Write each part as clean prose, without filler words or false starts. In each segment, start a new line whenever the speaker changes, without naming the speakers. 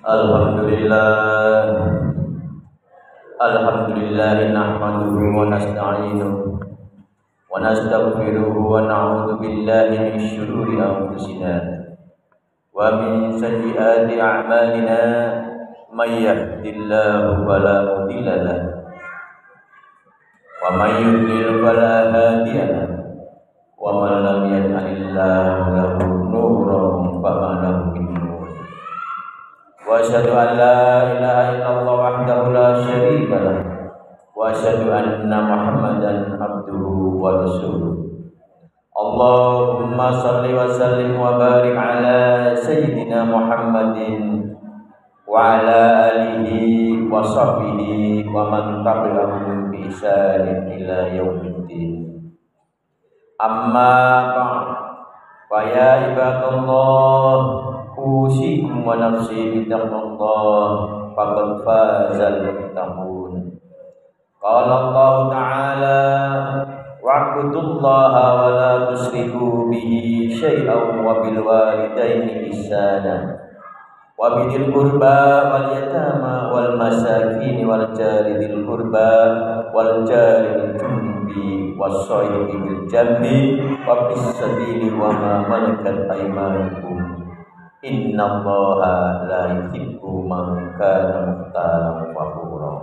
Alhamdulillah Alhamdulillah nahmaduhu wa nasta'inuhu wa nastaghfiruhu wa na'udzu billahi min syururi anfusina wa min sayyiati a'malina may yahdihillahu fala mudilla lahu wa may yudlil fala hadiya lahu wa man lam yaj'alillahu lahu nuran fama lahu min nur. Wa asyhadu an la ilaha illallah wahdahu la syarika lah wa asyhadu anna Muhammadan abduhu wa rasuluh. Allahumma shalli wa sallim wa barik ala sayyidina Muhammadin wa ala alihi wa sahbihi wa man tabi'ahum bi ihsanin ila yaumiddin. Amma ba'd. Fa ya ibadallah usikum wa nafsi bittaqwallah faqad fazal muttaqun. Qala Allah Ta'ala wa'budullaha wa la tusyriku bihi syai'an wa bil walidaini ihsana wa bidil qurba wal yatama wal masakin wal jari dzil qurba wal jari dzil junbi was sahibi bil jambi wa bis sabili wa ma malakat aymanukum. Innallaha la yuhibbu man kana mukhtalan fakhura.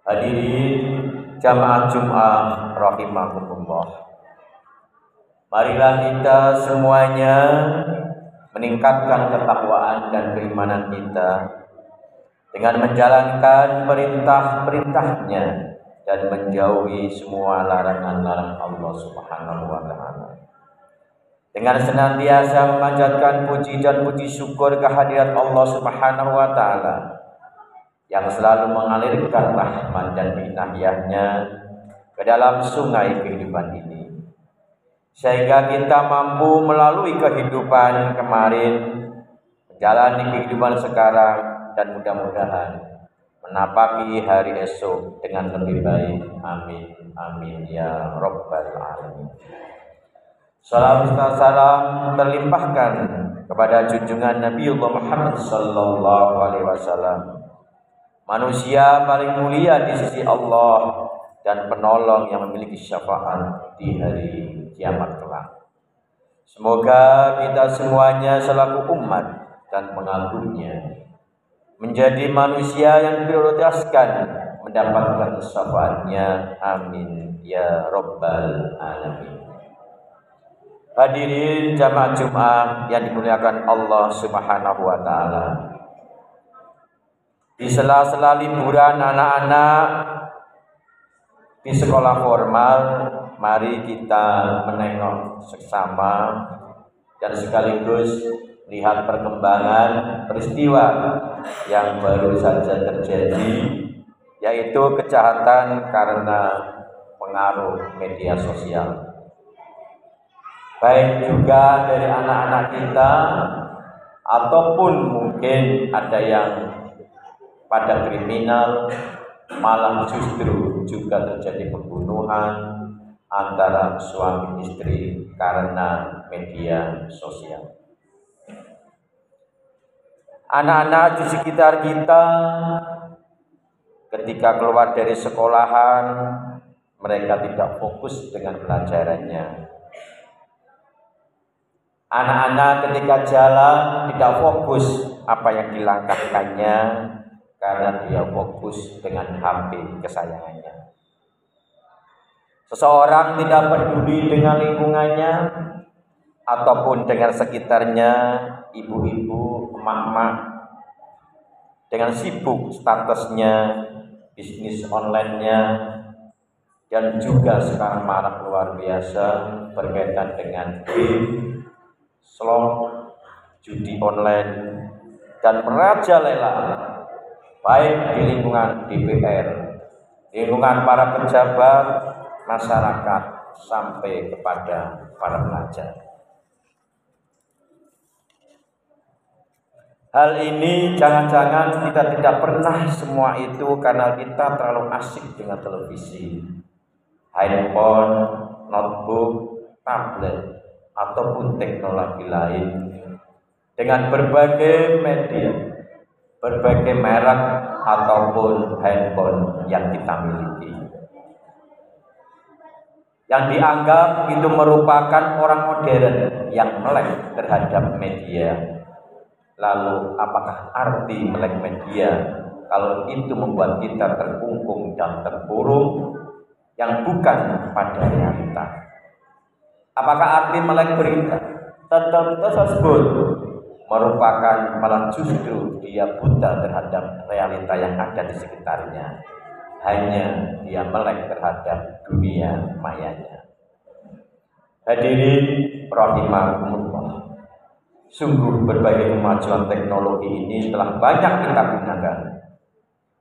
Hadirin jamaah Jumat rahimakumullah. Marilah kita semuanya meningkatkan ketakwaan dan keimanan kita dengan menjalankan perintah-perintahnya dan menjauhi semua larangan-larangan Allah Subhanahu wa taala. Dengan senantiasa memanjatkan puji dan puji syukur kehadirat Allah Subhanahu wa taala yang selalu mengalirkan rahmat dan inayahnya ke dalam sungai kehidupan ini, sehingga kita mampu melalui kehidupan kemarin, menjalani kehidupan sekarang, dan mudah-mudahan menapaki hari esok dengan lebih baik. Amin amin ya rabbal alamin. Salam serta salam terlimpahkan kepada junjungan Nabiullah Muhammad sallallahu alaihi wasallam, manusia paling mulia di sisi Allah dan penolong yang memiliki syafaat di hari kiamat kelak. Semoga kita semuanya selaku umat dan pengagumnya menjadi manusia yang prioritaskan mendapatkan syafaatnya. Amin ya rabbal alamin. Hadirin jamaah Jumat yang dimuliakan Allah Subhanahu wa taala. Di sela-sela liburan anak-anak di sekolah formal, mari kita menengok seksama dan sekaligus lihat perkembangan peristiwa yang baru saja terjadi, yaitu kejahatan karena pengaruh media sosial. Baik juga dari anak-anak kita ataupun mungkin ada yang pada kriminal, malah justru juga terjadi pembunuhan antara suami istri karena media sosial. Anak-anak di sekitar kita ketika keluar dari sekolahan, mereka tidak fokus dengan pelajarannya. Anak-anak ketika jalan tidak fokus apa yang dilangkahkannya karena dia fokus dengan HP kesayangannya. Seseorang tidak peduli dengan lingkungannya ataupun dengan sekitarnya, ibu-ibu, emak-emak, dengan sibuk statusnya, bisnis online-nya, dan juga sekarang marak luar biasa berkaitan dengan game, slot, judi online, dan merajalela baik di lingkungan DPR, lingkungan para pejabat, masyarakat, sampai kepada para pelajar. Hal ini jangan-jangan kita tidak pernah semua itu karena kita terlalu asik dengan televisi, handphone, notebook, tablet, ataupun teknologi lain dengan berbagai media, berbagai merek ataupun handphone yang kita miliki. Yang dianggap itu merupakan orang modern yang melek terhadap media. Lalu apakah arti melek media kalau itu membuat kita terkungkung dan terkurung yang bukan pada realita? Apakah arti melek berita tersebut merupakan malah justru dia buta terhadap realita yang ada di sekitarnya? Hanya dia melek terhadap dunia mayanya. Hadirin rahimakumullah, sungguh berbagai kemajuan teknologi ini telah banyak kita gunakan,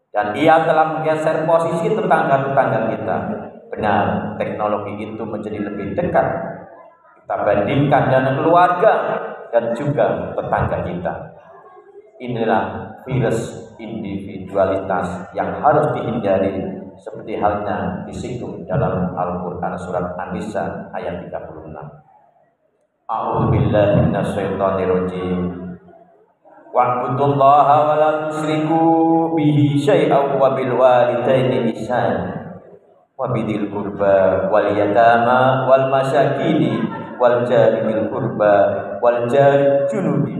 dan ia telah menggeser posisi tetangga-tetangga kita. Benar, teknologi itu menjadi lebih dekat kita bandingkan dengan keluarga dan juga tetangga kita. Inilah virus individualitas yang harus dihindari, seperti halnya disinggung dalam Al-Quran surat An-Nisa ayat 36. A'udzu billahi minasyaitonir rajim. Wa'budullaha wa la tusyriku bihi syai'an wa bil walidaini ihsanan wa bidil qurba wal yatama wal masakin wal jari bil qurba wal jari junubi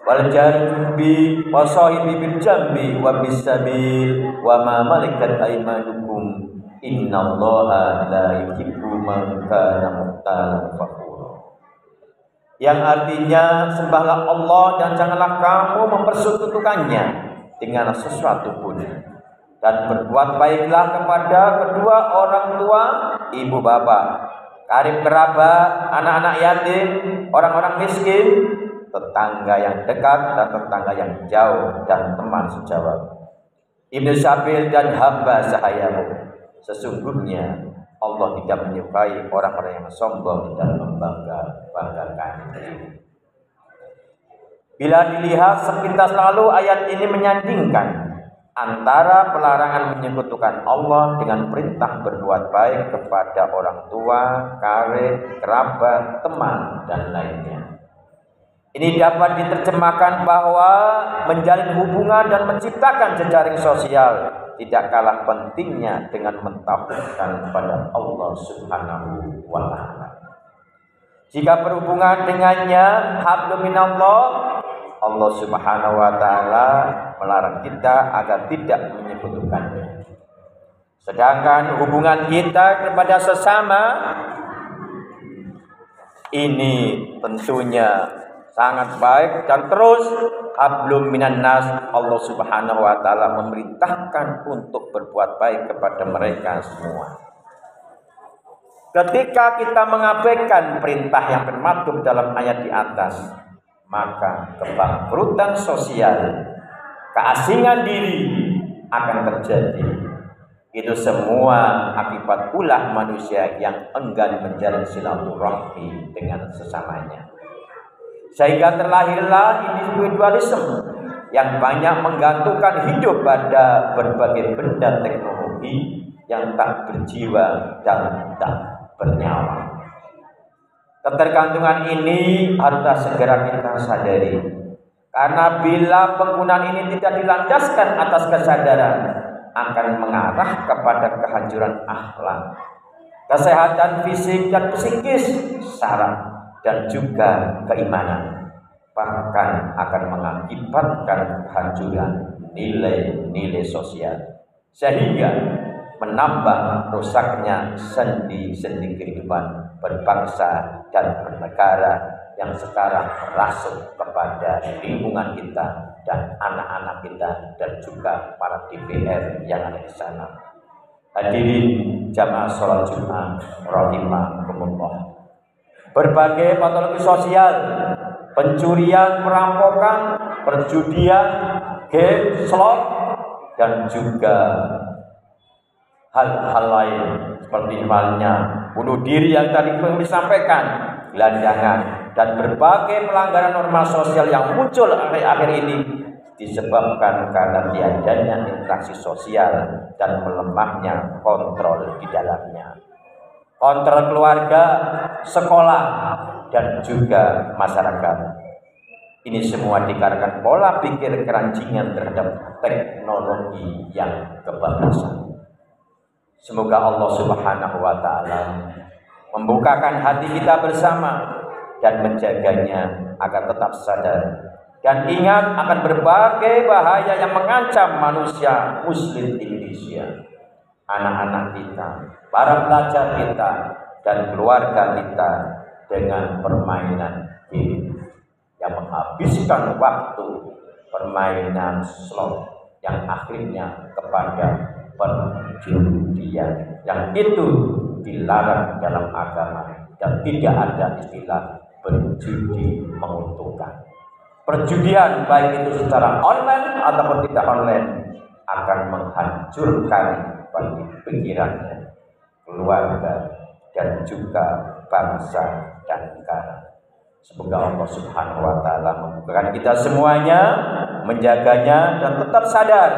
wal jarbi wa sahibi bil jambi wa bis sabil wa ma malakat aymanukum innallaha la yuhibbu man kana mukhtalan fakhura. Yang artinya, sembahlah Allah dan janganlah kamu mempersekutukannya dengan sesuatu pun, dan berbuat baiklah kepada kedua orang tua, ibu bapak, karib kerabat, anak-anak yatim, orang-orang miskin, tetangga yang dekat dan tetangga yang jauh, dan teman sejawat, ibnu sabil dan hamba sahayamu. Sesungguhnya Allah tidak menyukai orang-orang yang sombong dan membanggakan diri. Bila dilihat sepintas lalu, ayat ini menyandingkan antara pelarangan menyekutukan Allah dengan perintah berbuat baik kepada orang tua, karib, kerabat, teman, dan lainnya. Ini dapat diterjemahkan bahwa menjalin hubungan dan menciptakan jejaring sosial tidak kalah pentingnya dengan mentauhidkan kepada Allah Subhanahu wa ta'ala. Jika berhubungan dengannya hablum minallah, Allah Subhanahu wa ta'ala melarang kita agar tidak menyekutukannya. Sedangkan hubungan kita kepada sesama ini tentunya sangat baik, dan terus hablum minan nas, Allah Subhanahu wa ta'ala memerintahkan untuk berbuat baik kepada mereka semua. Ketika kita mengabaikan perintah yang termaktub dalam ayat di atas, maka kebangkrutan sosial, keasingan diri akan terjadi. Itu semua akibat ulah manusia yang enggan menjalin silaturahmi dengan sesamanya. Sehingga terlahirlah individualisme yang banyak menggantungkan hidup pada berbagai benda teknologi yang tak berjiwa dan tak bernyawa. Ketergantungan ini harus segera kita sadari, karena bila penggunaan ini tidak dilandaskan atas kesadaran, akan mengarah kepada kehancuran akhlak, kesehatan fisik dan psikis, saraf, dan juga keimanan, bahkan akan mengakibatkan kehancuran nilai-nilai sosial, sehingga menambah rusaknya sendi-sendi kehidupan berbangsa dan bernegara yang sekarang merasuk kepada lingkungan kita dan anak-anak kita dan juga para DPR yang ada di sana. Hadirin jamaah sholat Jumat rahimakumullah. Berbagai patologi sosial, pencurian, perampokan, perjudian, game, slot, dan juga hal-hal lain seperti halnya bunuh diri yang tadi disampaikan, gelandangan, dan berbagai pelanggaran norma sosial yang muncul akhir-akhir ini disebabkan karena tiadanya interaksi sosial dan melemahnya kontrol di dalamnya. Kontrol keluarga, sekolah, dan juga masyarakat. Ini semua dikarenakan pola pikir kerancingan terhadap teknologi yang kebablasan. Semoga Allah Subhanahu wa taala membukakan hati kita bersama dan menjaganya agar tetap sadar dan ingat akan berbagai bahaya yang mengancam manusia muslim Indonesia, anak-anak kita, para pelajar kita, dan keluarga kita dengan permainan game yang menghabiskan waktu, permainan slot yang akhirnya kepada perjudian, yang itu dilarang dalam agama dan tidak ada istilah berjudi menguntungkan. Perjudian baik itu secara online ataupun tidak online akan menghancurkan bagi pikirannya, keluarga, dan juga bangsa dan negara. Semoga Allah Subhanahu wa taala membukakan kita semuanya, menjaganya dan tetap sadar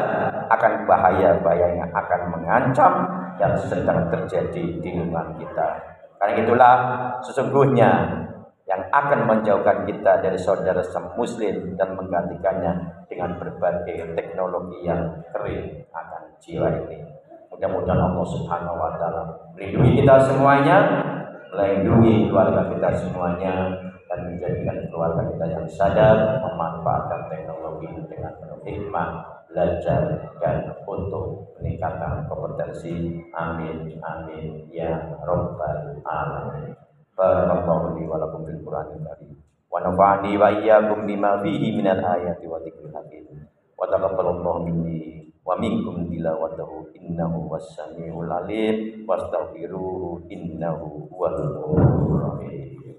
akan bahaya-bahaya yang akan mengancam yang sedang terjadi di lingkungan kita. Karena itulah sesungguhnya yang akan menjauhkan kita dari saudara muslim dan menggantikannya dengan berbagai teknologi yang kering akan jiwa ini. Mudah-mudahan Allah Subhanahu wa taala melindungi kita semuanya, melindungi keluarga kita semuanya, dan menjadikan keluarga kita yang sadar memanfaatkan teknologi dengan penuh hikmah, belajar, dan untuk peningkatan kompetensi. Amin amin ya rabbal alamin. Barakallahu li wa lakum fil Qur'anil karim wa nafa'ani wa iyyakum bima fihi minal ayati wa dzikril hakim wa taqabbalallahu minni wa minkum tilawatahu innahu was-sami'ul alim wastaghfiruhu innahu huwal ghafurur rahim.